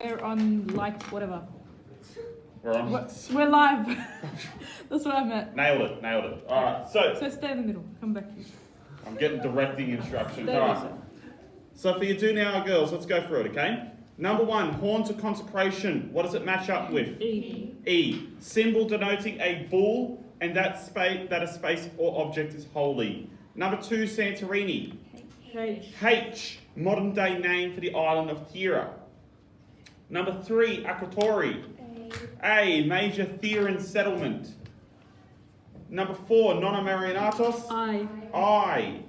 We're on lights, whatever. We're on. We're live. That's what I meant. Nailed it, nailed it. Alright, so stay in the middle. Come back here. I'm getting directing instructions. Stay Alright. there. So for your do now girls, let's go through it, okay? Number one, horns of consecration. What does it match up with? E. E. Symbol denoting a bull and that a space or object is holy. Number two, Santorini. H. H. Modern day name for the island of Thera. Number three, Akrotiri. A. Major Theran settlement. Number four, Nona Marinatos. I.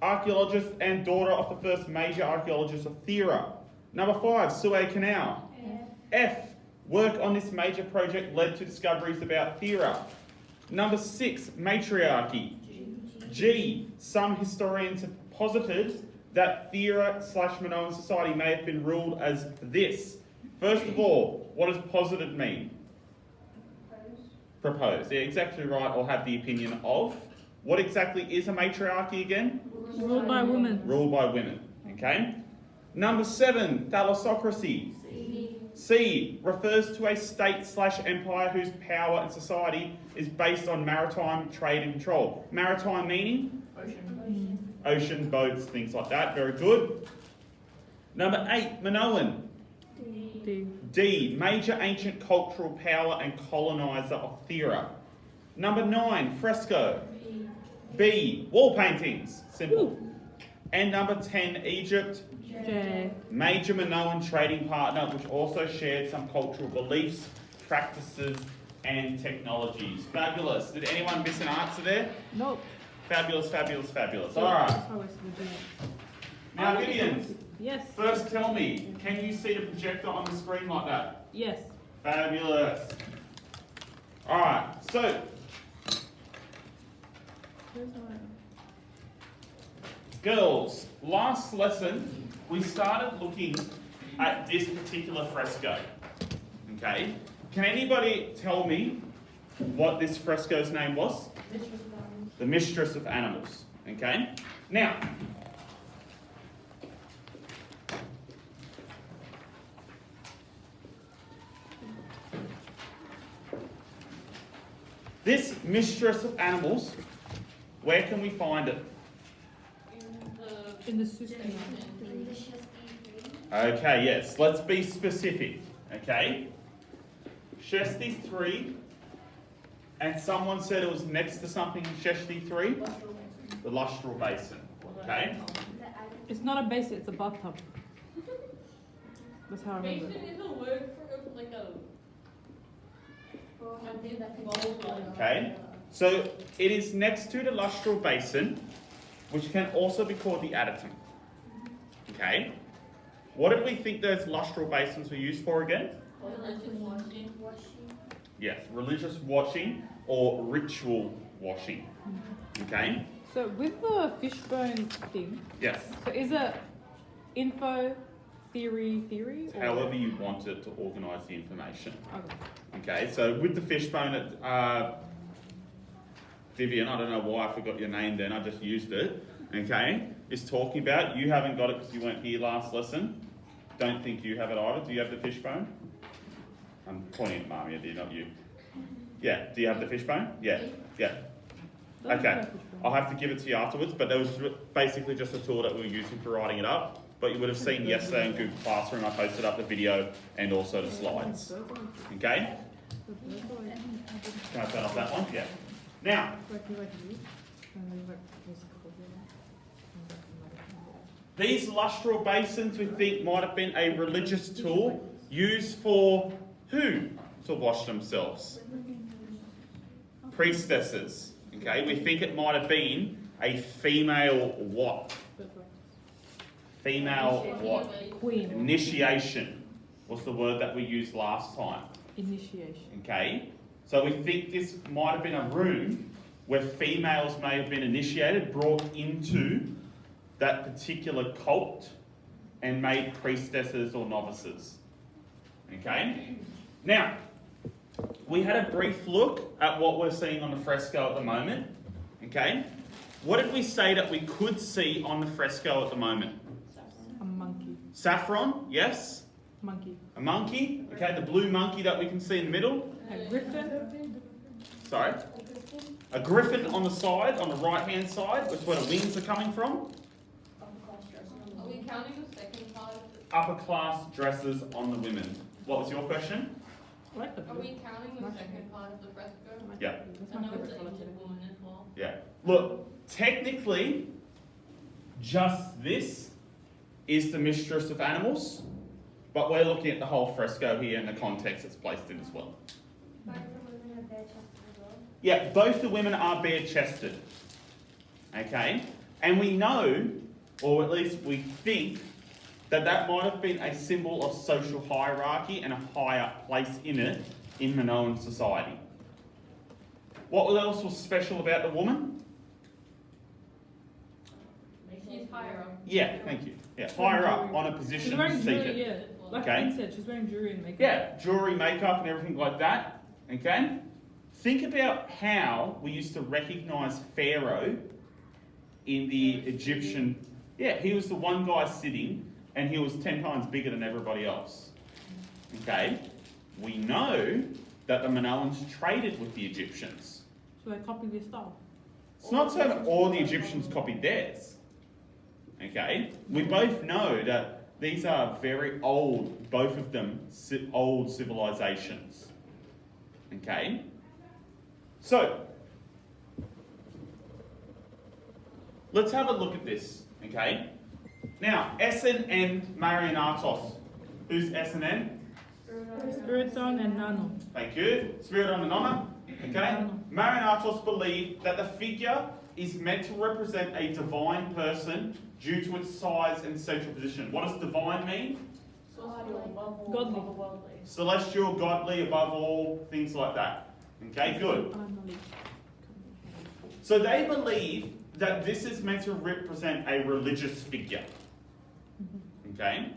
Archaeologist and daughter of the first major archaeologist of Thera. Number five, Suez Canal. F. Work on this major project led to discoveries about Thera. Number six, matriarchy. G. Some historians have posited that Thera/Minoan society may have been ruled as this. First of all, what does posited mean? Proposed. Yeah, exactly right, or have the opinion of. What exactly is a matriarchy again? Ruled by women. Ruled by women, okay? Number seven, thalassocracy. C. Refers to a state/empire whose power and society is based on maritime trade and control. Maritime meaning? Ocean, boats, things like that. Very good. Number eight, Minoan. D. Major ancient cultural power and colonizer of Thera. Number nine, fresco. B. Wall paintings. Simple. And number 10, Egypt. J. Major Minoan trading partner, which also shared some cultural beliefs, practices, and technologies. Fabulous. Did anyone miss an answer there? Nope. Fabulous, fabulous, fabulous. All right. That's how we're supposed to do it. Now, Vivian, Yes. first tell me, can you see the projector on the screen like that? Yes. Fabulous. All right. So, girls, last lesson, we started looking at this particular fresco. Okay? Can anybody tell me what this fresco's name was? The Mistress of Animals. Okay? Now, this Mistress of Animals, where can we find it? In the system. Okay, yes, let's be specific. Okay? Shesti 3, and someone said it was next to something in Shesti 3? The lustral basin. Okay? It's not a basin, it's a bathtub. That's how I remember. Basin is a word for like a Okay? So it is next to the lustral basin, which can also be called the adytum. Okay? What did we think those lustral basins were used for again? Yes, religious washing or ritual washing. Okay? So with the fishbone thing, Yes. so is it info, theory? Or? However you want it to organise the information. Okay. Okay, so with the fishbone, Vivian, I don't know why I forgot your name then, I just used it. Okay, is talking about, you haven't got it because you weren't here last lesson. Don't think you have it either. Do you have the fishbone? I'm pointing at Marmia, not you. Yeah, do you have the fishbone? Yeah, yeah. Okay, I'll have to give it to you afterwards, but that was basically just a tool that we were using for writing it up. But you would have seen yesterday in Google Classroom, I posted up the video and also the slides. Okay? Can I turn off that one? Yeah. Now, these lustral basins we think might have been a religious tool used for who to wash themselves? Priestesses. Okay, we think it might have been a female what? Female what? Queen. Initiation was the word that we used last time. Initiation. Okay, so we think this might have been a room where females may have been initiated, brought into that particular cult and made priestesses or novices. Okay? Now, we had a brief look at what we're seeing on the fresco at the moment. Okay? What did we say that we could see on the fresco at the moment? A monkey. Saffron, yes? Monkey. A monkey. Okay, the blue monkey that we can see in the middle. A griffin. Sorry. A griffin on the side, on the right-hand side, which is where the wings are coming from. Are we counting the second part of the... Upper class dresses on the women. What was your question? I like the Are blue. we counting the second part of the fresco? Yeah. That's I my know it's favorite the colour Asian today. woman as well. Yeah. Look, technically, just this is the mistress of animals, but we're looking at the whole fresco here and the context it's placed in as well. Both the women are bare chested as well. Yeah, both the women are bare-chested. Okay? And we know, or at least we think, that that might have been a symbol of social hierarchy and a higher place in it in Minoan society. What else was special about the woman? She's higher up. Yeah, thank you. Yeah, higher up on a She's position wearing jewelry, seated. yeah. Like Okay. Finn said, she's wearing jewelry and makeup. Yeah, jewelry, makeup, and everything like that. Okay? Think about how we used to recognise Pharaoh in the Egyptian. Yeah, he was the one guy sitting, and he was 10 times bigger than everybody else. Okay? We know that the Minoans traded with the Egyptians. So they copied their style. It's not so that all the Egyptians copied theirs. Okay? We both know that these are very old, both of them, old civilizations. Okay? So, let's have a look at this. Okay? Now, SNN Marinatos. Who's SNN? Spiriton and Nano. Thank you. Spirit on the Nonna. Okay? Marinatos believe that the figure is meant to represent a divine person due to its size and central position. What does divine mean? Godly. Celestial, godly, above all, things like that. Okay, good. So they believe that this is meant to represent a religious figure. Okay?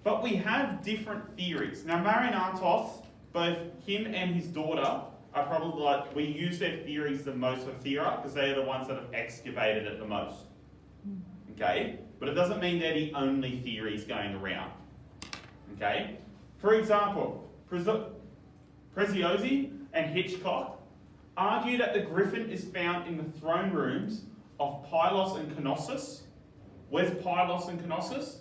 But we have different theories. Now, Marinatos, both him and his daughter, are probably like, we use their theories the most for Thera because they are the ones that have excavated it the most. Okay? But it doesn't mean they're the only theories going around. Okay? For example, Preziosi and Hitchcock argue that the griffin is found in the throne rooms of Pylos and Knossos. Where's Pylos and Knossos?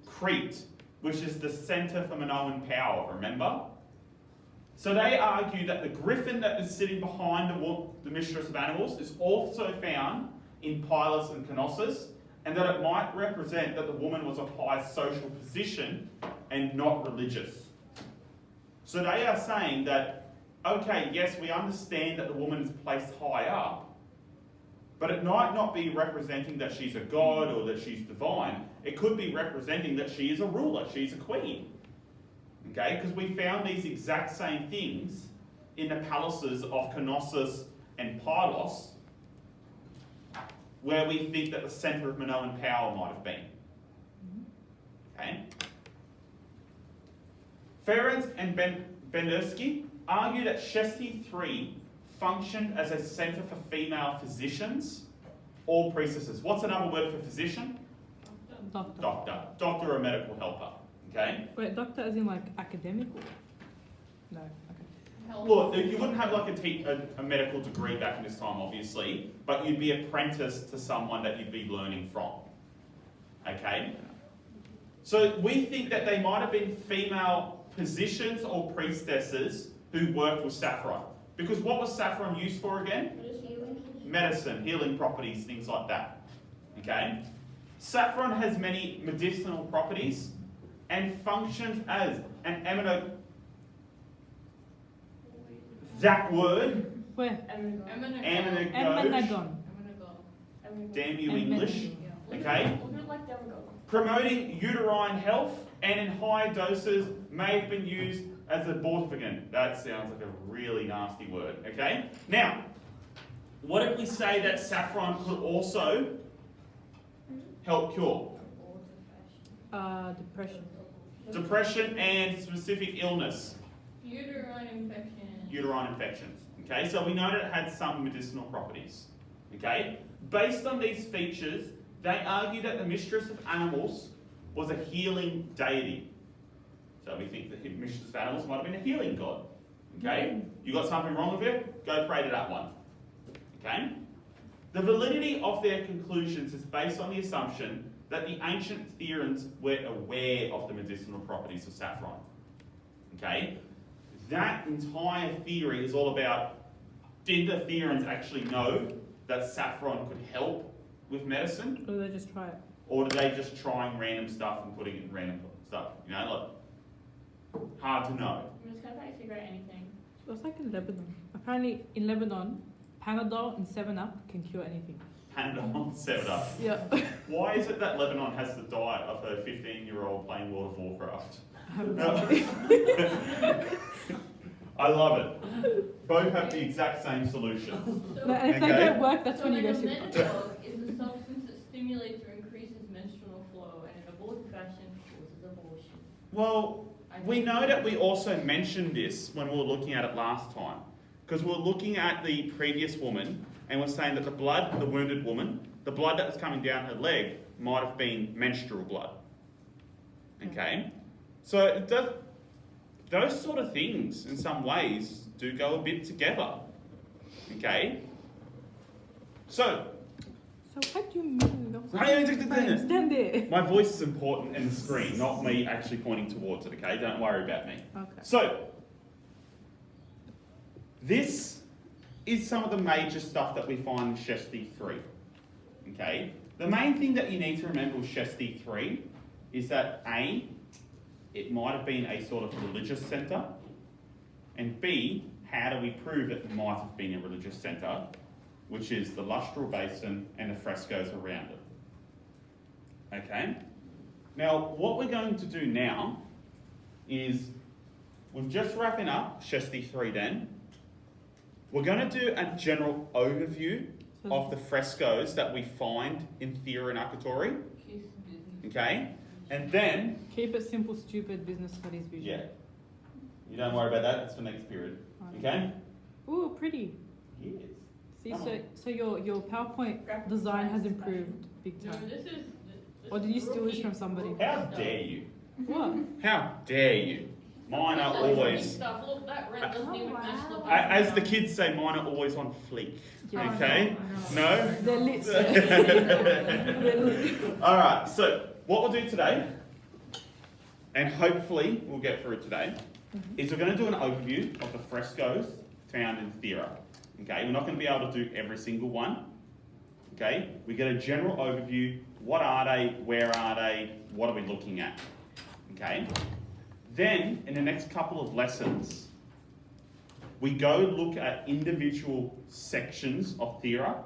Crete, which is the centre for Minoan power, remember? So they argue that the griffin that is sitting behind the mistress of animals is also found in Pylos and Knossos, and that it might represent that the woman was of high social position and not religious. So they are saying that, okay, yes, we understand that the woman is placed high up, but it might not be representing that she's a god or that she's divine. It could be representing that she is a ruler, she's a queen. Okay, because we found these exact same things in the palaces of Knossos and Pylos, where we think that the centre of Minoan power might have been. Okay? Ferenc and Bendersky argue that Shesti III functioned as a centre for female physicians or priestesses. What's another word for physician? Doctor. Doctor. Doctor or medical helper. Okay? Wait, doctor as in like academic or? No, okay. Health. Look, you wouldn't have like a medical degree back in this time, obviously, but you'd be apprenticed to someone that you'd be learning from. Okay? So we think that they might have been female physicians or priestesses who worked with saffron. Because what was saffron used for again? Medicine, healing properties, things like that. Okay? Saffron has many medicinal properties and functions as an amino. That word, Where? aminogoge. Emmenagon. Damn you, English. Okay? Like Promoting uterine health and in high doses may have been used as a abortifacient. That sounds like a really nasty word. Okay? Now, what if we say that saffron could also help cure? Depression. Depression and specific illness. Uterine infection. Uterine infections. Okay, so we know that it had some medicinal properties. Okay, based on these features, they argue that the mistress of animals was a healing deity. So we think the Mistress of Animals might have been a healing god. Okay? You got something wrong with it? Go pray to that one. Okay? The validity of their conclusions is based on the assumption that the ancient Therians were aware of the medicinal properties of saffron. Okay? That entire theory is all about, did the Therians actually know that saffron could help with medicine? Or do they just try it? Or do they just trying random stuff and putting it in random stuff? You know, like, hard to know. I'm just gonna try to figure out anything. It was like in Lebanon. Apparently, in Lebanon, Panadol and 7-Up can cure anything. Panadol, 7-Up. Yeah. Why is it that Lebanon has the diet of a 15-year-old playing World of Warcraft? I have no idea. I love it. Both have the exact same solution. So, No, and if they Okay. don't work, that's when you go a to menopause is a substance that stimulates or increases menstrual flow, and in abortive fashion causes abortion. Well, we know that we also mentioned this when we were looking at it last time. Because we were looking at the previous woman and we're saying that the blood, the wounded woman, the blood that was coming down her leg might have been menstrual blood. Okay? So it does, those sort of things, in some ways, do go a bit together. Okay? So what do you mean? Stand there. my voice is important in the screen, not me actually pointing towards it, okay? Don't worry about me. Okay. So, this is some of the major stuff that we find in Shesti 3. Okay? The main thing that you need to remember with Shesti 3 is that A, it might have been a sort of religious centre, and B, how do we prove it might have been a religious centre, which is the lustral basin and the frescoes around it. Okay? Now, what we're going to do now is, we're just wrapping up Shesti 3 then. We're going to do a general overview of the frescoes that we find in Thera and Akatori. Okay? And then... Keep it simple, stupid, business studies vision. Yeah. You don't worry about that, that's for next period. Okay? Ooh, pretty. Yes. See, so your PowerPoint Graphic design has design improved big No, time. this is. Or did you steal this from somebody? How dare you? What? How dare you? Mine are always... Stuff. Look, that red doesn't even match the As the kids say, mine are always on fleek. Yeah. Okay? No? They're lit. They're lit. Alright, so what we'll do today, and hopefully we'll get through today, is we're going to do an overview of the frescoes found in Thera. Okay? We're not going to be able to do every single one. Okay? We get a general overview. What are they? Where are they? What are we looking at? Okay? Then, in the next couple of lessons, we go look at individual sections of Thera,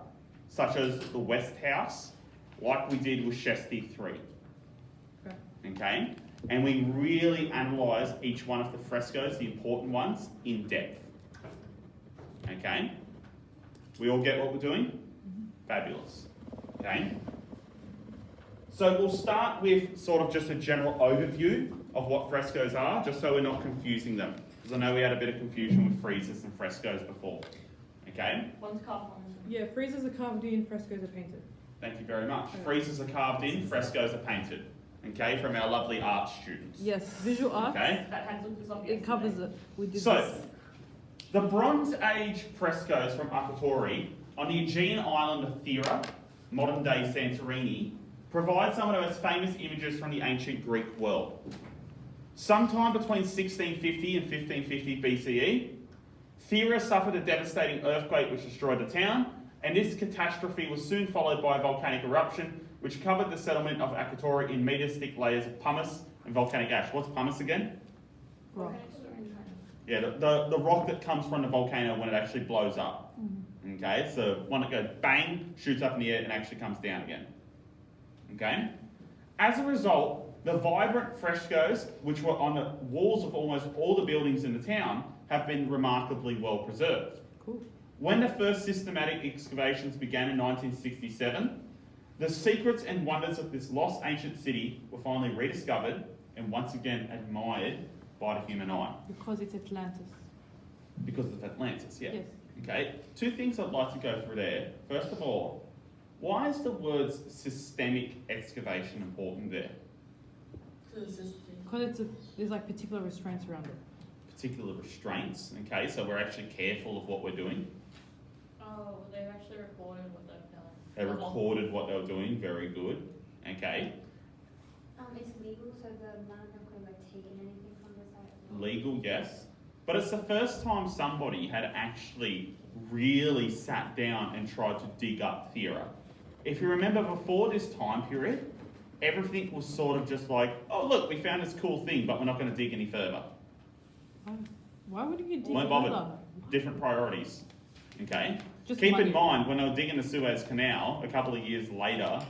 such as the West House, like we did with Shesti 3. Okay? And we really analyse each one of the frescoes, the important ones, in depth. Okay? We all get what we're doing? Fabulous. Okay? So we'll start with sort of just a general overview of what frescoes are, just so we're not confusing them. Because I know we had a bit of confusion with friezes and frescoes before. Okay? One's carved, one's. Yeah, friezes are carved in, frescoes are painted. Thank you very much. Friezes are carved in, frescoes are painted. Okay? From our lovely art students. Yes, visual arts. Okay? That had looked this up It covers it. We did So, this. the Bronze Age frescoes from Akatori on the Aegean island of Thera, modern day Santorini, provide some of the most famous images from the ancient Greek world. Sometime between 1650 and 1550 BCE, Thera suffered a devastating earthquake which destroyed the town, and this catastrophe was soon followed by a volcanic eruption which covered the settlement of Akatori in metre-thick layers of pumice and volcanic ash. What's pumice again? Rock. Yeah, the rock that comes from the volcano when it actually blows up. Okay, so one that goes bang, shoots up in the air and actually comes down again. Okay? As a result, the vibrant frescoes, which were on the walls of almost all the buildings in the town, have been remarkably well preserved. Cool. When the first systematic excavations began in 1967, the secrets and wonders of this lost ancient city were finally rediscovered and once again admired by the human eye. Because it's Atlantis. Because of Atlantis, yeah. Yes. Okay, two things I'd like to go through there. First of all, why is the words systemic excavation important there? Because there's like particular restraints around it. Particular restraints, okay, so we're actually careful of what we're doing. Oh, they've actually recorded what they've done. They recorded what they were doing, very good, okay. It's legal, so the none of them could have like taken anything from the site. as well. Legal, yes. But it's the first time somebody had actually really sat down and tried to dig up Thera. If you remember before this time period, everything was sort of just like, oh look, we found this cool thing, but we're not going to dig any further. Why would you dig Weren't bothered. further? Different priorities, okay? Just Keep money. in mind, when they were digging the Suez Canal, a couple of years later,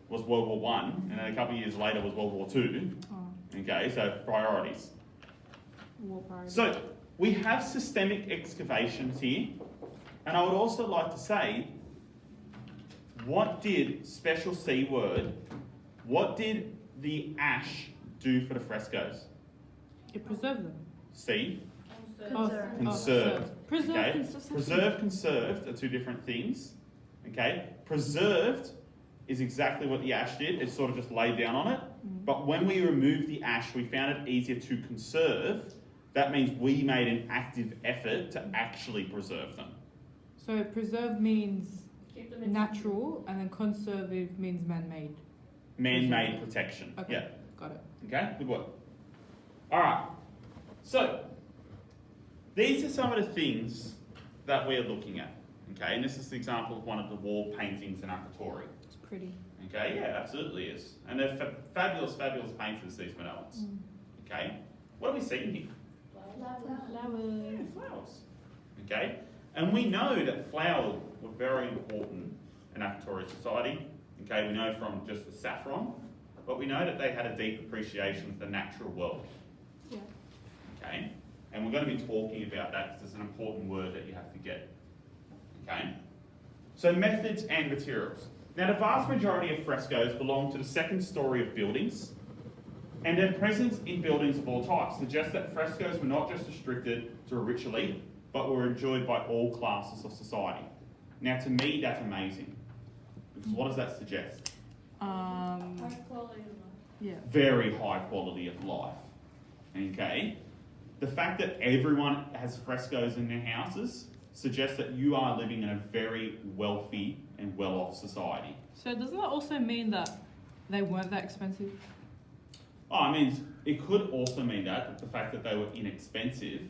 was World War One, and then a couple of years later was World War Two. Oh, Okay, so priorities. war priority. So we have systemic excavations here, and I would also like to say, what did special C word? What did the ash do for the frescoes? It preserved them. C. Conserve. Conserved. Preserved. Okay. Conserved. Preserved, conserved are two different things. Okay. Preserved is exactly what the ash did. It sort of just laid down on it. But when we removed the ash, we found it easier to conserve. That means we made an active effort to actually preserve them. So preserved means Keep them in natural, and then conservative means man-made. Man-made protection. Okay. Yeah. Got it. Okay. Good work. All right. So these are some of the things that we're looking at. Okay. And this is the example of one of the wall paintings in Akatori. It's pretty. Okay, yeah, absolutely is. And they're fabulous, fabulous painters, these Minoans. Okay, what are we seeing here? Flowers. Flowers. Okay, and we know that flowers were very important in Akatori society. Okay, we know from just the saffron, but we know that they had a deep appreciation of the natural world. Yeah. Okay, and we're going to be talking about that because it's an important word that you have to get. Okay, so methods and materials. Now, the vast majority of frescoes belong to the second story of buildings, and their presence in buildings of all types suggests that frescoes were not just restricted to a rich elite, but were enjoyed by all classes of society. Now, to me, that's amazing, because what does that suggest? high quality of life. Yeah. Very high quality of life. Okay? The fact that everyone has frescoes in their houses suggests that you are living in a very wealthy and well-off society. So doesn't that also mean that they weren't that expensive? Oh, I mean, it could also mean that the fact that they were inexpensive,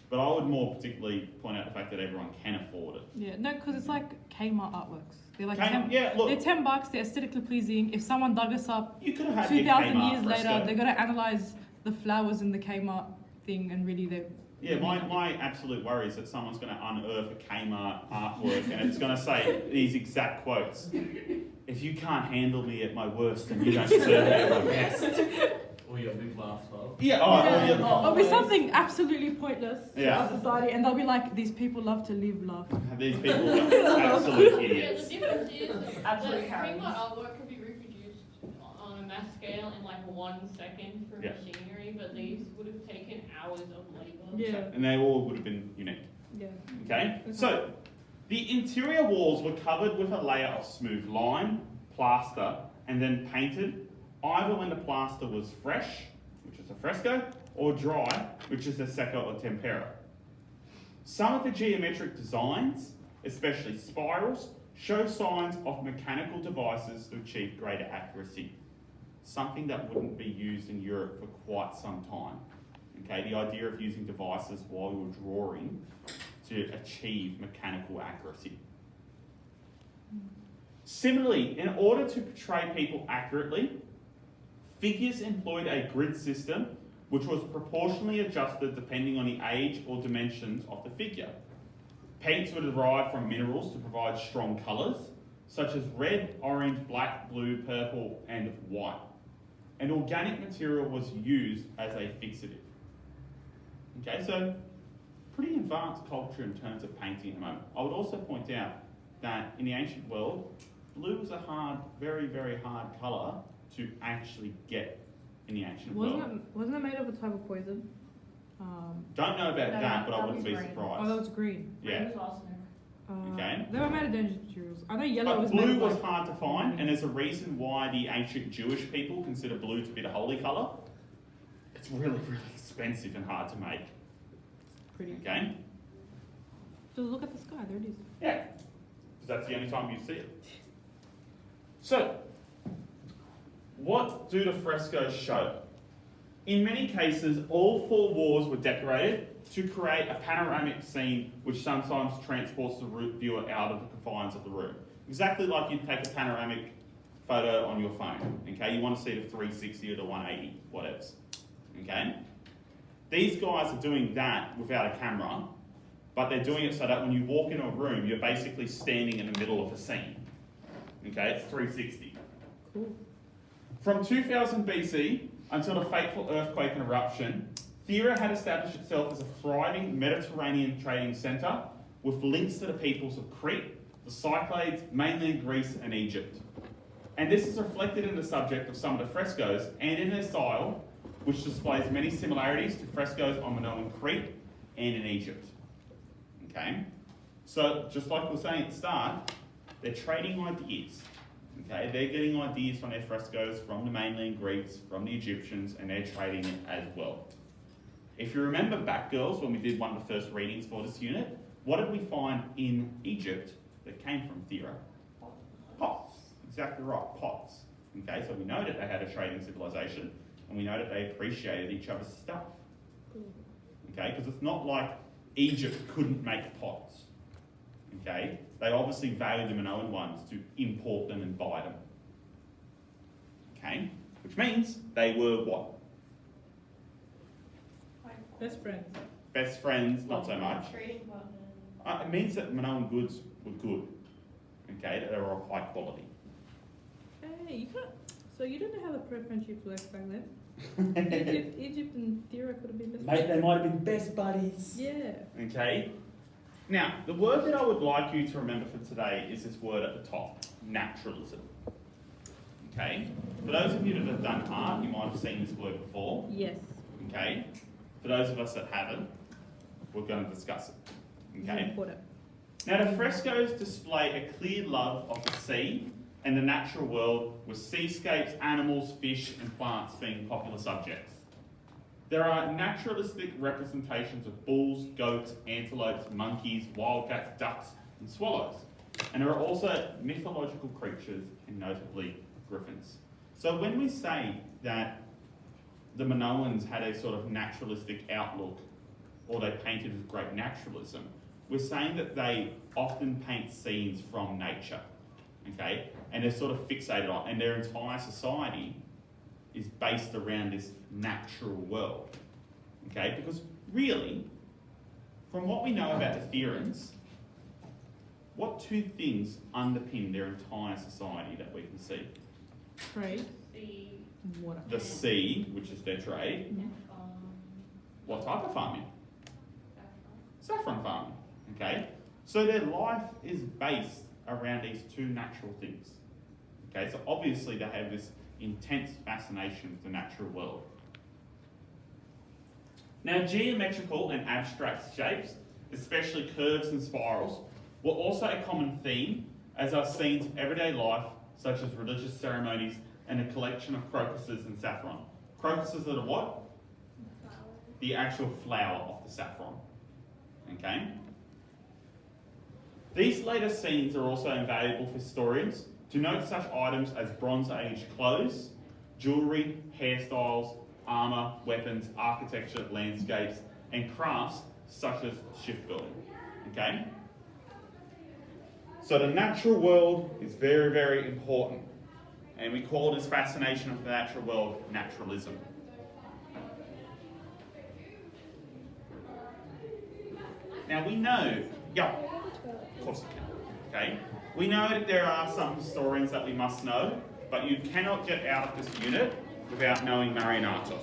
but I would more particularly point out the fact that everyone can afford it. Yeah. No, because it's like Kmart artworks. They're like Yeah, look, they're $10. They're aesthetically pleasing. If someone dug us up you could have had your 2,000 Kmart years fresco. later, they're gonna analyze the flowers in the Kmart thing, and really they're. Yeah, my absolute worry is that someone's going to unearth a Kmart artwork and it's going to say these exact quotes. If you can't handle me at my worst, then you don't serve me at my best. Or your big laugh well. Yeah, It'll be something absolutely pointless Yeah. to our society, and they'll be like, these people love to live, love. These people are absolute Yeah, idiots. the difference is that Absolute Kmart Karens. artwork could be reproduced on a mass scale in like 1 second through Yeah. machinery, but these would have taken hours of labour. Yeah. And they all would have been unique. Yeah. Okay? So, the interior walls were covered with a layer of smooth lime, plaster, and then painted, either when the plaster was fresh, which is a fresco, or dry, which is a secca or tempera. Some of the geometric designs, especially spirals, show signs of mechanical devices to achieve greater accuracy, something that wouldn't be used in Europe for quite some time. Okay, the idea of using devices while you're drawing to achieve mechanical accuracy. Similarly, in order to portray people accurately, figures employed a grid system which was proportionally adjusted depending on the age or dimensions of the figure. Paints were derived from minerals to provide strong colours, such as red, orange, black, blue, purple, and white. And organic material was used as a fixative. Okay, so pretty advanced culture in terms of painting at the moment. I would also point out that in the ancient world, blue was a hard, very, very hard colour to actually get in the ancient world. Wasn't it made of a type of poison? Don't know about No, that, but I that wouldn't was be green. surprised. Oh, that was green. Yeah. It was arsenic. Okay. They were made of dangerous materials. I know yellow But was blue made of was like, hard to find, and there's a reason why the ancient Jewish people consider blue to be the holy colour. It's really, really expensive and hard to make. pretty. Okay? Just look at the sky. There it is. Yeah. Because that's the only time you see it. So, what do the frescoes show? In many cases, all four walls were decorated to create a panoramic scene which sometimes transports the viewer out of the confines of the room. Exactly like you'd take a panoramic photo on your phone. Okay, you want to see the 360 or the 180, whatever. Okay? These guys are doing that without a camera, but they're doing it so that when you walk into a room, you're basically standing in the middle of a scene. Okay, it's 360. Cool. From 2000 BC until the fateful earthquake and eruption, Thera had established itself as a thriving Mediterranean trading centre with links to the peoples of Crete, the Cyclades, mainland Greece and Egypt. And this is reflected in the subject of some of the frescoes and in their style, which displays many similarities to frescoes on Minoan Crete and in Egypt. Okay? So, just like we were saying at the start, they're trading ideas. Okay, they're getting ideas from their frescoes from the mainland Greeks, from the Egyptians, and they're trading it as well. If you remember back, girls, when we did one of the first readings for this unit, what did we find in Egypt that came from Thera? Pots. Exactly right, pots. Okay, so we know that they had a trading civilization, and we know that they appreciated each other's stuff. Okay, because it's not like Egypt couldn't make pots. Okay, they obviously valued the Minoan ones to import them and buy them. Okay, which means they were what? Best friends. Best friends, not so much. Trading partners. It means that Minoan goods were good. Okay, that they were of high quality. Hey, you can't. So you don't know how the pro-friendships work back then. Egypt and Thera could have been best Mate, friends. they might have been best buddies. Yeah. Okay. Now, the word that I would like you to remember for today is this word at the top, naturalism. Okay? For those of you that have done art, you might have seen this word before. Yes. Okay? For those of us that haven't, we're going to discuss it. It's Okay? important. Now, the frescoes display a clear love of the sea and the natural world, with seascapes, animals, fish, and plants being popular subjects. There are naturalistic representations of bulls, goats, antelopes, monkeys, wildcats, ducks, and swallows. And there are also mythological creatures, and notably griffins. So when we say that the Minoans had a sort of naturalistic outlook, or they painted with great naturalism, we're saying that they often paint scenes from nature, okay? And they're sort of fixated on, and their entire society is based around this natural world, okay? Because really, from what we know about the Therans, what two things underpin their entire society that we can see? Trade. The And water. The sea, which is their trade. What type of farming? Saffron farming, okay? So their life is based around these two natural things, okay? So obviously they have this intense fascination with the natural world. Now, geometrical and abstract shapes, especially curves and spirals, were also a common theme, as are scenes of everyday life, such as religious ceremonies and a collection of crocuses and saffron. Crocuses are the what? The actual flower of the saffron. Okay? These later scenes are also invaluable for historians to note such items as Bronze Age clothes, jewellery, hairstyles, armour, weapons, architecture, landscapes, and crafts such as shipbuilding. Okay? So the natural world is very, very important. And we call this fascination of the natural world naturalism. Now we know, of course you can, okay? We know that there are some historians that we must know, but you cannot get out of this unit without knowing Marinatos,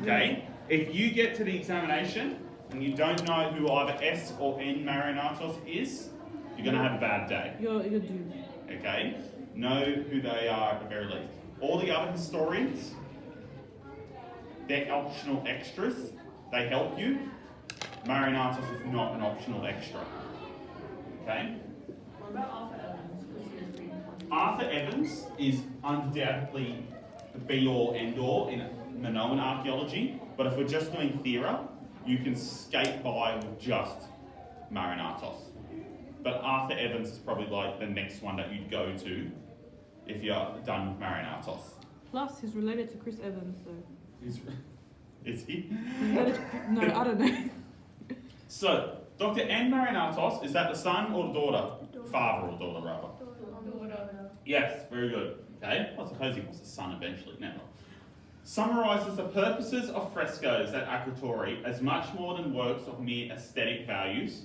okay? If you get to the examination and you don't know who either S or N Marinatos is, you're going to have a bad day. You're doomed. Okay? Know who they are at the very least. All the other historians, they're optional extras. They help you. Marinatos is not an optional extra. Okay? What about Arthur Evans? Because he was pretty important. Arthur Evans is undoubtedly the be-all, end-all in Minoan archaeology, but if we're just doing Thera, you can skate by with just Marinatos. But Arthur Evans is probably like the next one that you'd go to if you're done with Marinatos. Plus, he's related to Chris Evans, so. Is he? No, I don't know. So, Dr. N. Marinatos, is that the son or the daughter? Father or daughter, rather. Yes, very good. Okay, I suppose he was the son eventually, never. Summarises the purposes of frescoes at Akratori as much more than works of mere aesthetic values.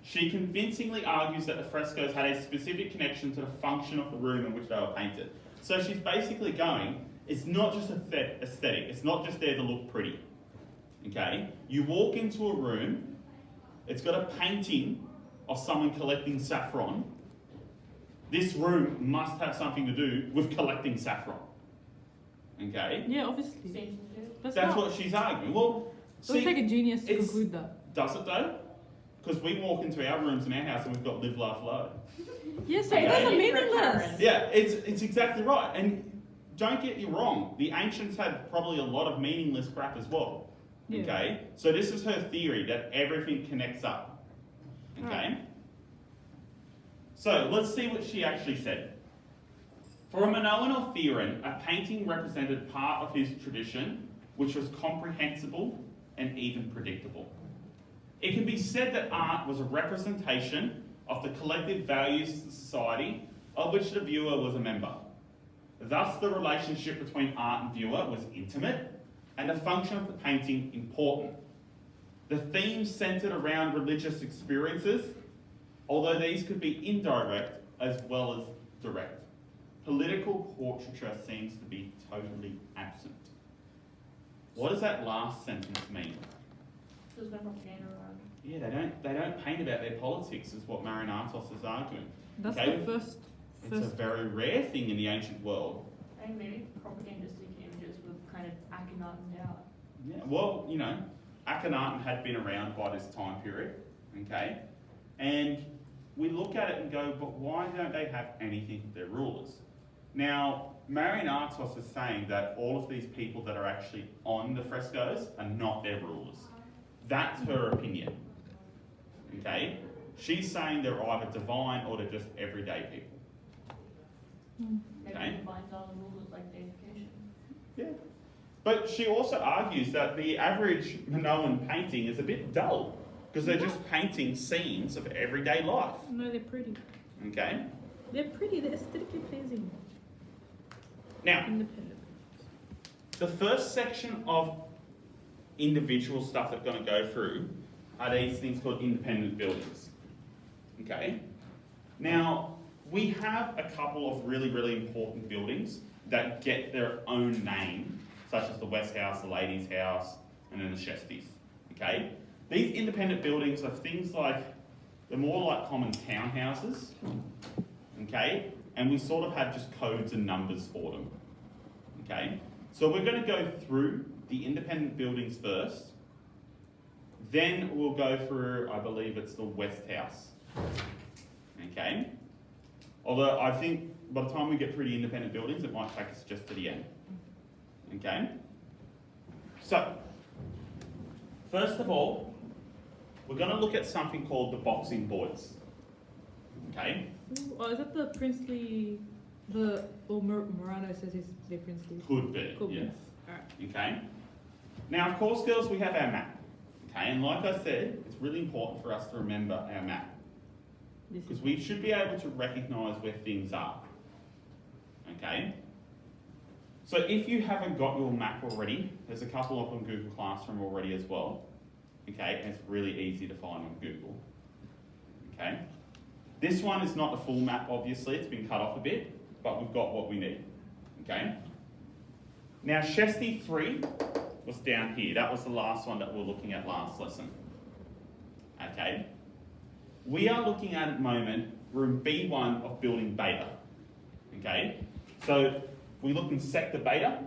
She convincingly argues that the frescoes had a specific connection to the function of the room in which they were painted. So she's basically going, it's not just aesthetic, it's not just there to look pretty. Okay? You walk into a room, it's got a painting of someone collecting saffron. This room must have something to do with collecting saffron. Okay? Yeah, obviously. Seems to do. That's what she's arguing. Well, It would take a genius to it's- conclude that. does it though? Because we walk into our rooms in our house and we've got live, laugh, love. Yes, so Okay. it doesn't Thank you for meaningless. Karen. Yeah, it's exactly right. And don't get you wrong, the ancients had probably a lot of meaningless crap as well. Yeah. Okay? So this is her theory that everything connects up. Okay? Right. So let's see what she actually said. For a Minoan or Theran, a painting represented part of his tradition, which was comprehensible and even predictable. It can be said that art was a representation of the collective values of society of which the viewer was a member. Thus, the relationship between art and viewer was intimate, and the function of the painting important. The themes centred around religious experiences, although these could be indirect as well as direct. Political portraiture seems to be totally absent. What does that last sentence mean? There's no propaganda around. Yeah, they don't paint about their politics, is what Marinatos is arguing. That's Okay. the first. It's a very rare thing in the ancient world. I think maybe propagandistic images were kind of Akhenaten out. Yeah, well, you know, Akhenaten had been around by this time period, okay? And we look at it and go, but why don't they have anything of their rulers? Now, Marinatos is saying that all of these people that are actually on the frescoes are not their rulers. That's her opinion, okay? She's saying they're either divine or they're just everyday people. Maybe Okay. divines are the rulers like deification. Yeah. But she also argues that the average Minoan painting is a bit dull because they're just painting scenes of everyday life. No, they're pretty. Okay? They're pretty. They're aesthetically pleasing. Now, Independent. the first section of individual stuff that we're going to go through are these things called independent buildings. Okay? Now, we have a couple of really, really important buildings that get their own name, such as the West House, the Ladies' House, and then the Shesties. Okay? These independent buildings are things like, they're more like common townhouses. Okay? And we sort of have just codes and numbers for them. Okay? So we're going to go through the independent buildings first. Then we'll go through, I believe it's the West House. Okay? Although I think by the time we get through the independent buildings, it might take us just to the end. Okay? So, first of all, we're going to look at something called the boxing boys. Okay? Ooh, oh, is that the princely? Morano says he's the princely. Could be, Cool. yes. Alright. Okay? Now, of course, girls, we have our map. Okay? And like I said, it's really important for us to remember our map. This Because is we should be able to recognise where things are. Okay? So if you haven't got your map already, there's a couple up on Google Classroom already as well. Okay? And it's really easy to find on Google. Okay? This one is not the full map, obviously. It's been cut off a bit, but we've got what we need. Okay? Now, Shesti 3 was down here. That was the last one that we were looking at last lesson. Okay? We are looking at the moment room B1 of building beta. Okay? So we look in sector beta.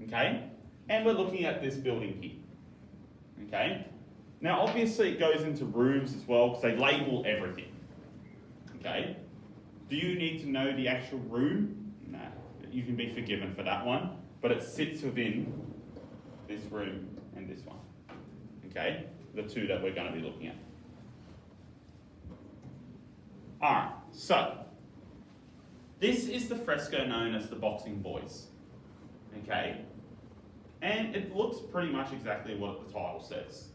Okay? And we're looking at this building here. Okay? Now obviously it goes into rooms as well because they label everything. Okay. Do you need to know the actual room? No. You can be forgiven for that one, but it sits within this room and this one. Okay? The two that we're going to be looking at. Alright, so this is the fresco known as the Boxing Boys. Okay? And it looks pretty much exactly what the title says.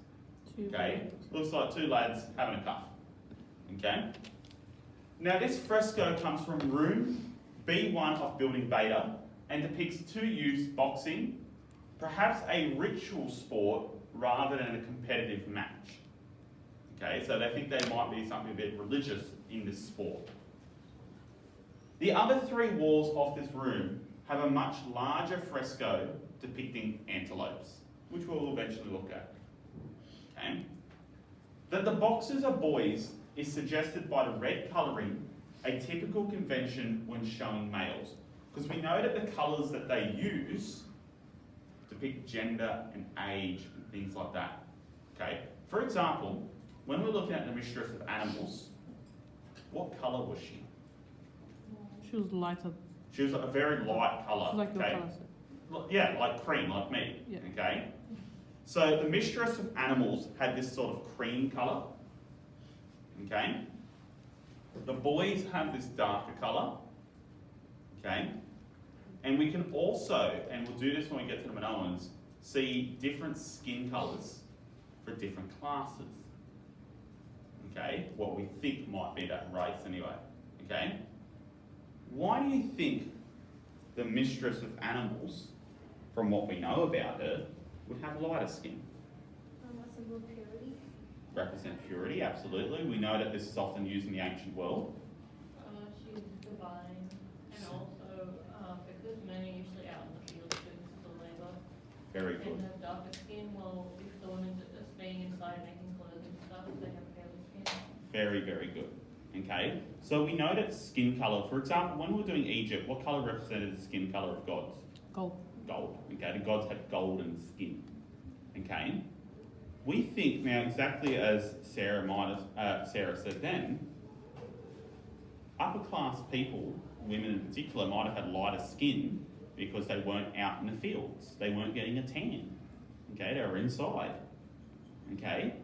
Okay? Looks like two lads having a cuff. Okay? Now this fresco comes from room B1 of building beta and depicts two youths boxing, perhaps a ritual sport rather than a competitive match. Okay, so they think there might be something a bit religious in this sport. The other three walls of this room have a much larger fresco depicting antelopes, which we'll eventually look at. Okay? That the boxers are boys is suggested by the red colouring, a typical convention when showing males. Because we know that the colours that they use depict gender and age and things like that. Okay? For example, when we're looking at the Mistress of Animals, what colour was she? She was lighter. She was a very light colour. She's like your okay? colour. Yeah, like cream, like me. Yeah. Okay? So the Mistress of Animals had this sort of cream colour. Okay? The boys have this darker colour. Okay? And we can also, and we'll do this when we get to the Minoans, see different skin colours for different classes. Okay? What we think might be that race anyway. Okay? Why do you think the Mistress of Animals, from what we know about her, would have lighter skin? That's a more purity. Represent purity, absolutely. We know that this is often used in the ancient world. She's divine, and also because men are usually out in the field doing physical labour Very good. and have darker skin, while if the women are staying inside making clothes and stuff, they have paler skin. Very, very good. Okay, so we know that skin colour, for example, when we were doing Egypt, what colour represented the skin colour of gods? Gold. Gold. Okay, the gods had golden skin. Okay, we think now exactly as Sarah said then, upper class people, women in particular, might have had lighter skin because they weren't out in the fields. They weren't getting a tan. Okay, they were inside. Okay.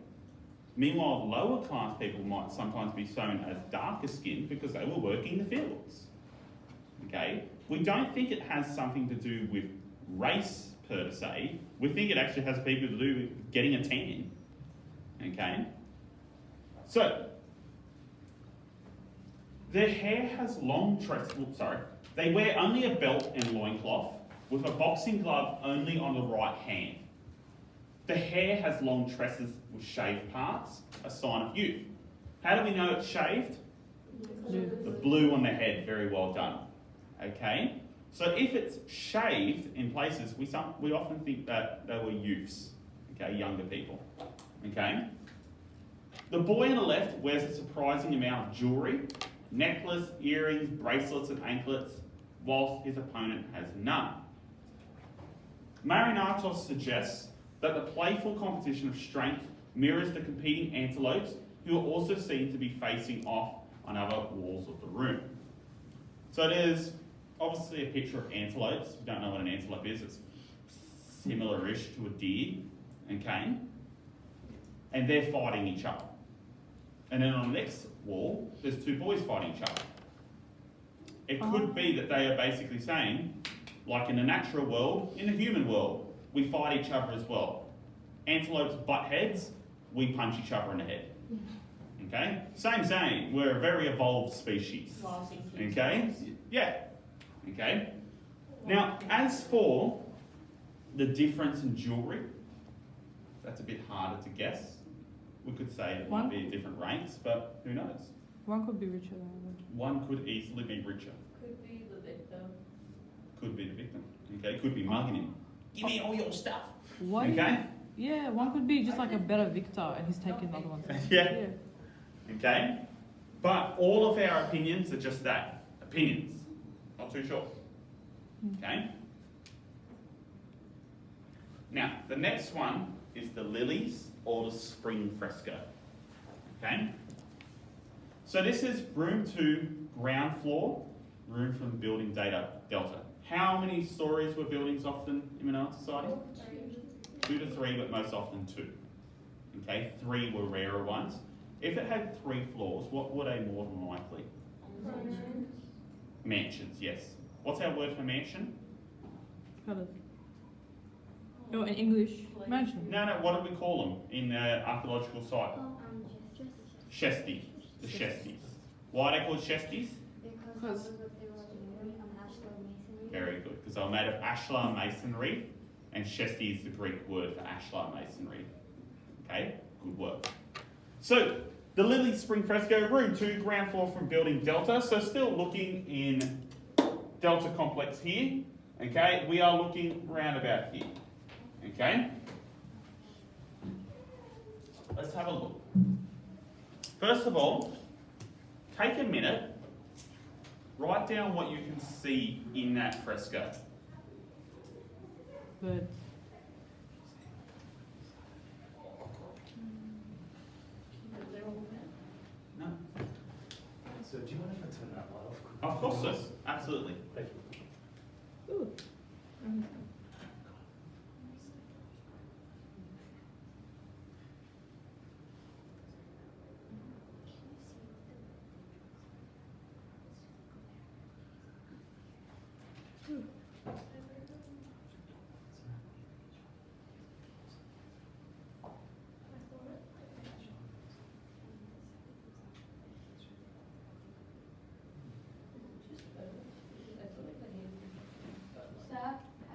Meanwhile, lower class people might sometimes be shown as darker skinned because they were working the fields. Okay? We don't think it has something to do with race per se. We think it actually has people to do with getting a tan. Okay? So, their hair has long tresses. They wear only a belt and loincloth with a boxing glove only on the right hand. The hair has long tresses with shaved parts, a sign of youth. How do we know it's shaved? The blue on the head, very well done. Okay? So if it's shaved in places, we often think that they were youths, okay, younger people. Okay? The boy on the left wears a surprising amount of jewellery, necklace, earrings, bracelets and anklets, whilst his opponent has none. Marinatos suggests that the playful competition of strength mirrors the competing antelopes who are also seen to be facing off on other walls of the room. So there's obviously a picture of antelopes. If you don't know what an antelope is, it's similar-ish to a deer, okay? And they're fighting each other. And then on the next wall, there's two boys fighting each other. It could be that they are basically saying, like in the natural world, in the human world, we fight each other as well. Antelopes butt heads, we punch each other in the head. Okay? Same. We're a very evolved species. Okay? Yeah. Okay? Now, as for the difference in jewellery, that's a bit harder to guess. We could say it might be different ranks, but who knows? One could be richer than the other. One could easily be richer. Could be the victim. Could be the victim. Okay? Could be mugging him. Give me all your stuff. What? Okay? Yeah, one could be just like a better victor and he's taking the other one. Yeah. Okay? But all of our opinions are just that. Opinions. Not too sure. Okay? Now, the next one is the Lilies or the spring fresco. Okay? So this is room 2, ground floor, room from building delta. How many stories were buildings often in Minoan society? 2 to 3, but most often 2. Okay, 3 were rarer ones. If it had 3 floors, what were they more than likely? Mansions, yes. What's our word for mansion? Colours. Oh, in English, mansion. No, what do we call them in the archaeological site? Shesties. The Shesties. Why are they called Shesties? Because that was what they were doing on ashlar masonry. Very good, because they were made of ashlar masonry, and Shesti is the Greek word for ashlar masonry. Okay, good work. So, the Lilies spring fresco, room 2, ground floor from building delta. So still looking in delta complex here. Okay, we are looking round about here. Okay, let's have a look. First of all, take a minute, write down what you can see in that fresco. Birds. No? So do you mind if I turn that light off? Of course, sir. Absolutely. Thank you. Ooh.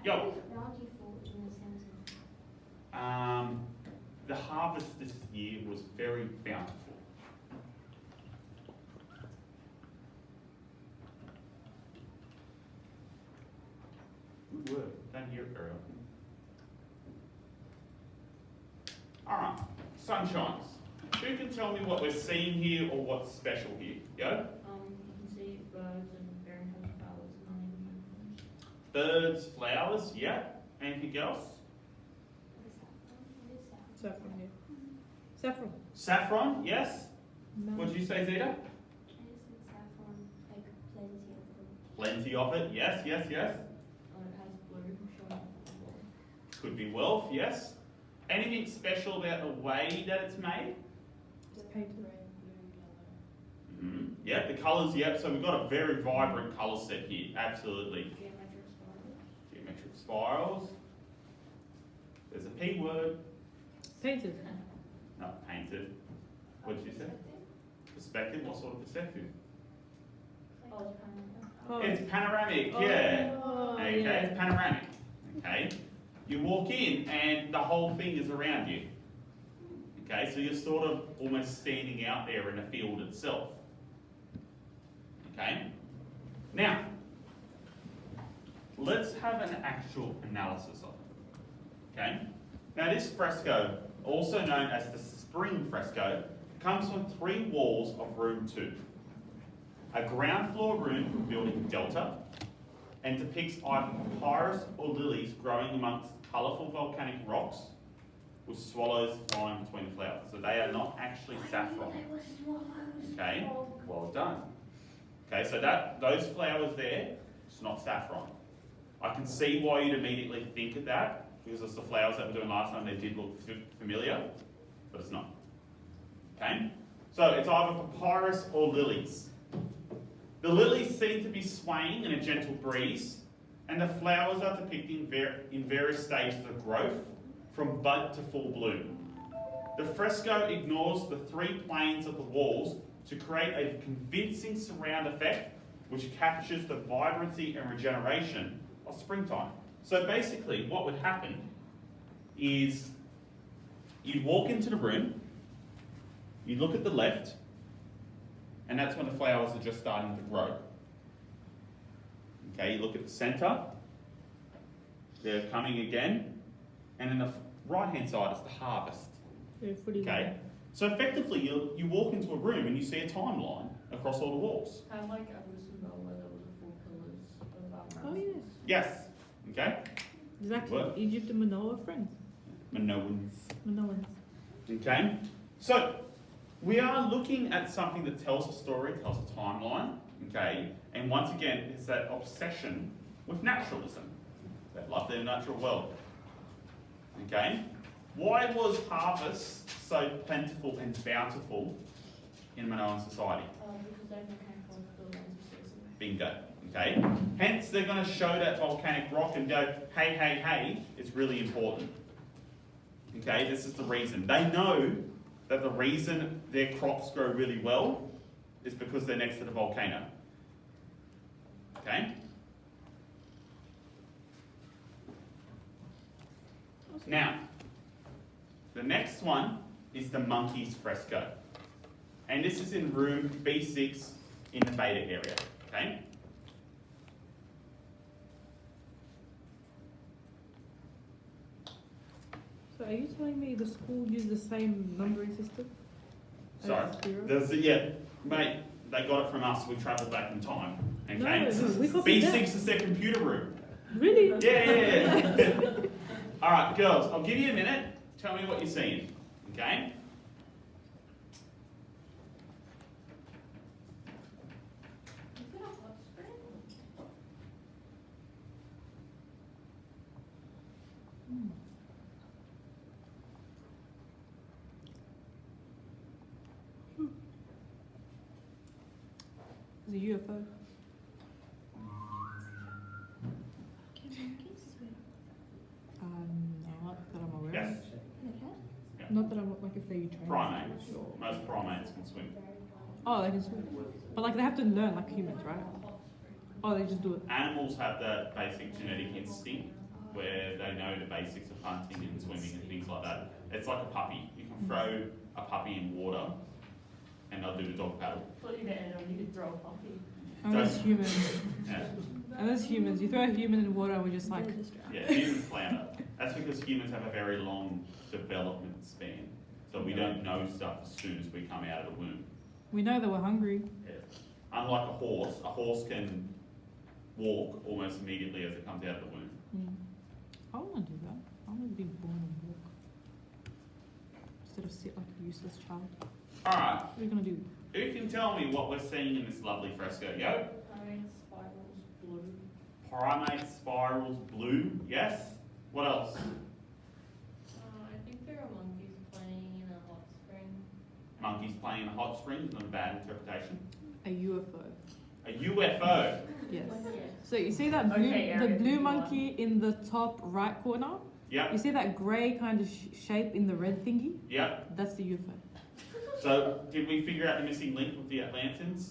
Yo. Bounty forge in the center. The harvest this year was very bountiful. Good word. Don't hear it very often. Alright, sunshines. Who can tell me what we're seeing here or what's special here? Yo? You can see birds and varying types of flowers and Birds, flowers, yeah. Anything else? Saffron, yeah. Saffron. Saffron, yes. What did you say, Zeta? Saffron, like plenty of them. Plenty of it, yes, yes, yes. it has blue showing up on the wall. Could be wealth, yes. Anything special about the way that it's made? It's painted. Red, blue, yellow. Yep, the colours, yep. So we've got a very vibrant colour set here, absolutely. Geometric spirals. Geometric spirals. There's a P word, Painted. not painted. What did you say? Perspective, what sort of perspective? Oh, it's kind of. Oh. It's panoramic, yeah. Oh, Okay, yeah. it's panoramic. Okay. You walk in and the whole thing is around you. Okay, so you're sort of almost standing out there in the field itself. Okay? Now, let's have an actual analysis of it. Okay? Now this fresco, also known as the spring fresco, comes from 3 walls of room 2. A ground floor room from building delta, and depicts either papyrus or lilies growing amongst colourful volcanic rocks with swallows flying between flowers. So they are not actually saffron. Okay, well done. Okay, so those flowers there, it's not saffron. I can see why you'd immediately think of that, because it's the flowers that we were doing last time, they did look familiar, but it's not. Okay, so it's either papyrus or lilies. The lilies seem to be swaying in a gentle breeze, and the flowers are depicting in various stages of growth, from bud to full bloom. The fresco ignores the 3 planes of the walls to create a convincing surround effect, which captures the vibrancy and regeneration of springtime. So basically, what would happen is you'd walk into the room, you'd look at the left, and that's when the flowers are just starting to grow. Okay, you look at the centre, they're coming again, and then the right-hand side is the harvest. Yeah, footy. Okay, so effectively you walk into a room and you see a timeline across all the walls. Kind of like Abyssal, where there was the 4 pillars of Oh, yes. Yes, okay, Exactly. Work. Egypt and Minoan are friends. Minoans. Minoans. Okay, so we are looking at something that tells a story, tells a timeline, okay? And once again, it's that obsession with naturalism. They love their natural world, okay? Why was harvest so plentiful and bountiful in Minoan society? Because they came from the lands of season. Bingo, okay? Hence, they're going to show that volcanic rock and go, hey, hey, hey, it's really important. Okay, this is the reason. They know that the reason their crops grow really well is because they're next to the volcano. Okay? Now, the next one is the monkey's fresco. And this is in room B6 in the beta area. Okay? So are you telling me the school used the same numbering system? Sorry. as zero? Yeah, mate, they got it from us. We travelled back in time. Okay? No, we copied B6 that. is their computer room. Really? Yeah. All right, girls, I'll give you a minute. Tell me what you're seeing. Okay? Is it a hot spring? It's a UFO. Not that I'm aware Yes. of. Not that I'm like if they train. Primates. Most primates can swim. Oh, they can swim. But like they have to learn like humans, right? Oh, they just do it. Animals have that basic genetic instinct where they know the basics of hunting and swimming and things like that. It's like a puppy. You can throw a puppy in water and they'll do the dog paddle. Thought you had you could throw a puppy. Unless humans. Yeah, Unless humans. You throw a human in water and we're just like. yeah, humans flounder. That's because humans have a very long development span. So we don't know stuff as soon as we come out of the womb. We know that we're hungry. Yeah. Unlike a horse can walk almost immediately as it comes out of the womb. I want to do that. I want to be born and walk. Instead of sit like a useless child. Alright, What are you going to do? who can tell me what we're seeing in this lovely fresco? Yo? Primates, spirals, blue. Primate spirals blue, yes? What else? I think there are monkeys playing in a hot spring. Monkeys playing in a hot spring is not a bad interpretation. A UFO. A UFO. Yes. Yeah. So you see that blue, Okay, the Area blue 51. monkey in the top right corner? Yep, You see that grey kind of shape in the red thingy? yep. That's the UFO. So, did we figure out the missing link with the Atlantans?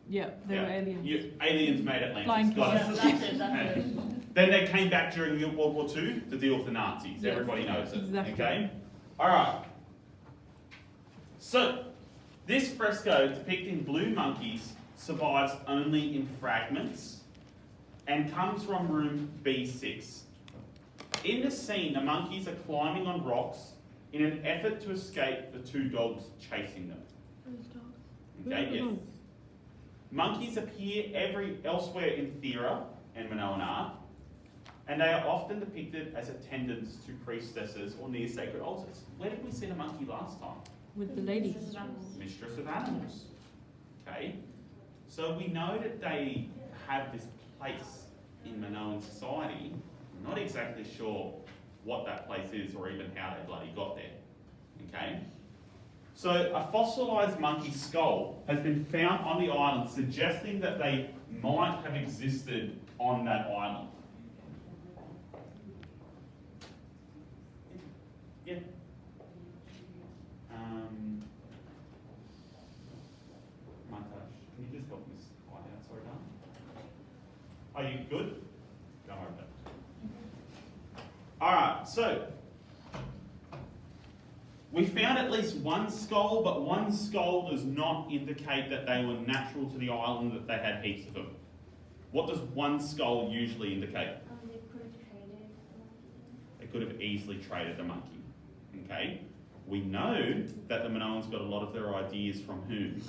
Yeah, they were aliens. Aliens made Atlantis. Flying Got Yeah, it. that's it, that's it. Then they came back during World War II to deal with the Nazis. Yes, Everybody knows it. exactly. Okay? Alright. So, this fresco depicting blue monkeys survives only in fragments and comes from room B6. In the scene, the monkeys are climbing on rocks in an effort to escape the two dogs chasing them. Okay, yes. Monkeys appear elsewhere in Thera and Minoan art, and they are often depicted as attendants to priestesses or near sacred altars. Where did we see the monkey last time? With the ladies. Mistress of animals. Okay, so we know that they have this place in Minoan society. We're not exactly sure what that place is or even how they bloody got there. Okay. So a fossilised monkey skull has been found on the island, suggesting that they might have existed on that island. Yeah. Marinatos, can you just help Miss White out? Sorry, darling. Are you good? Don't worry about it. All right. So. We found at least one skull, but one skull does not indicate that they were natural to the island, that they had heaps of them. What does one skull usually indicate? They could have traded the monkey. They could have easily traded the monkey. Okay? We know that the Minoans got a lot of their ideas from whom?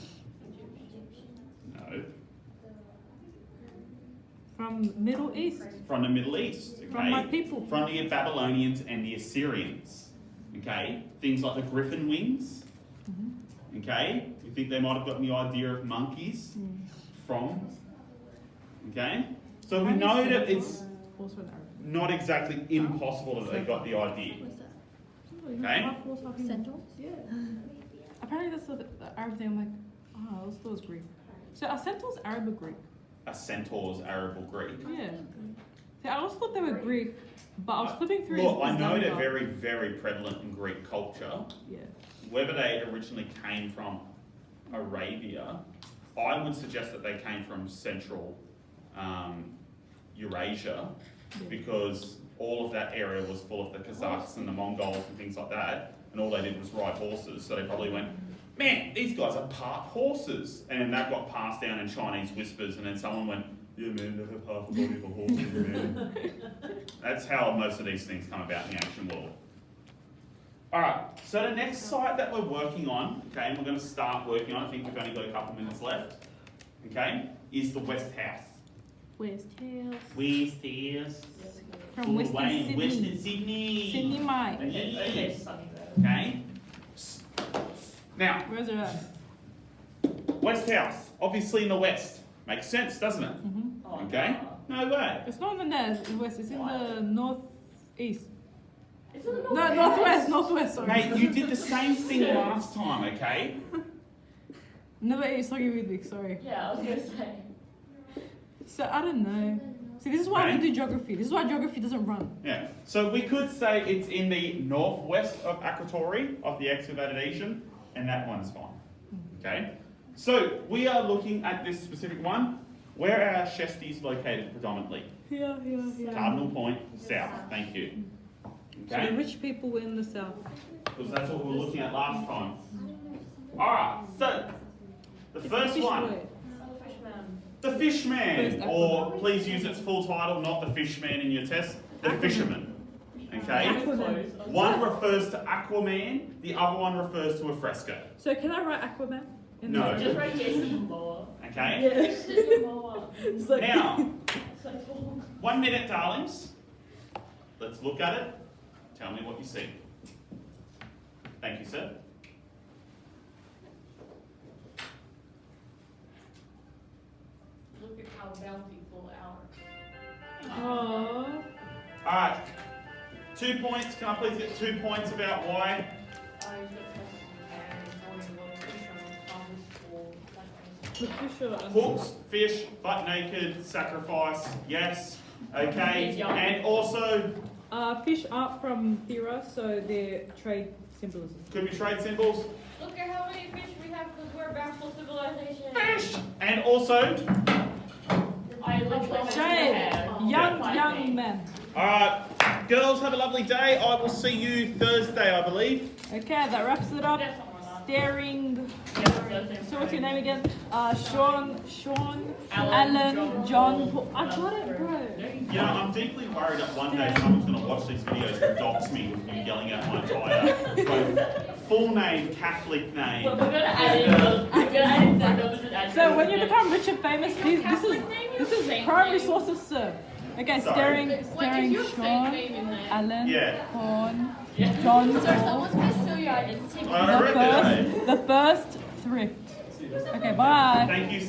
No. From Middle East. From the Middle East. Okay? From my people. From the Babylonians and the Assyrians. Okay? Things like the griffin wings. Okay, you think they might have gotten the idea of monkeys from? Okay, so we know that it's Also an Arab. not exactly impossible that they got the idea. Okay. Centaurs? Yeah. Apparently that's the Arab thing. I'm like, oh, I always thought it was Greek. So are centaurs Arab or Greek? A centaur's Arab or Greek. Yeah. See, I always thought they were Greek, but I was flipping through. Look, I his know they're number. very, very prevalent in Greek culture. Yeah. Whether they originally came from Arabia, I would suggest that they came from central Eurasia, because all of that area was full of the Kazakhs and the Mongols and things like that, and all they did was ride horses, so they probably went, man, these guys are part horses, and then that got passed down in Chinese whispers, and then someone went, yeah man, they have half the body of a horse, man. That's how most of these things come about in the ancient world. Alright, so the next site that we're working on, okay, and we're going to start working on, I think we've only got a couple minutes left, okay, is the West House. West House. West House. From All the Western way in Sydney. Western Sydney. Sydney, mate. Okay, sunny there. Okay. Now, Where's it at? West House, obviously in the west. Makes sense, doesn't it? Mm-hmm. Oh, Okay. No way. It's not in the west. It's in the northeast. It's in the No, northwest. Sorry. Mate, you did the same thing last time, okay? Never east. Sorry, with me. Sorry. Yeah, I was gonna say. So I don't know. See, this is why I Okay. don't do geography. This is why geography doesn't run. Yeah. So we could say it's in the northwest of Akrotiri, of the excavated Asian, and that one's fine. Okay? So we are looking at this specific one. Where are our Shesties located predominantly? Here. Cardinal Point, south. Thank you. So Okay? the rich people were in the south. Because that's what we were looking at last time. Alright, so the It's first fish one, word. Fishman. the Fishman, First or please use its full title, not the Fishman in your test, the Fisherman. Okay? Aquaman. One refers to Aquaman, the other one refers to a fresco. So can I write Aquaman? In No. the- Just write Jason Momoa. Okay? Yeah. Jason Momoa. It's like- Now, So cool. 1 minute, darlings. Let's look at it. Tell me what you see. Thank you, sir. Look at how bountiful our. Oh. Alright. 2 points. Can I please get 2 points about why? The fish are Hooks, fish, butt naked, sacrifice. Yes. Okay. It's yum. And also, fish aren't from Thera, so they're trade symbolism. could be trade symbols. Look at how many fish we have because we're a bountiful civilization. Fish! And also, I literally Trade. Young Fighting. men. alright, girls, have a lovely day. I will see you Thursday, I believe. Okay, that wraps it up. That's something like Staring. that. So what's your name again? Sean, Alan, Alan, John. Paul. I got it, bro. You know, I'm deeply worried that one day someone's going to watch these videos and dox me with you yelling out my entire both full name, Catholic name. We're gonna add in the, we're gonna add in photos and add So when you photos. become rich and famous, this is Fake prime name. resources, sir. Okay, Sorry. staring your fake Sean, name in there. Alan, Yeah. Sean, Yeah. John, So Paul. someone's gonna steal your identity. I reckon, eh? The first thrift. Okay, bye. Thank you so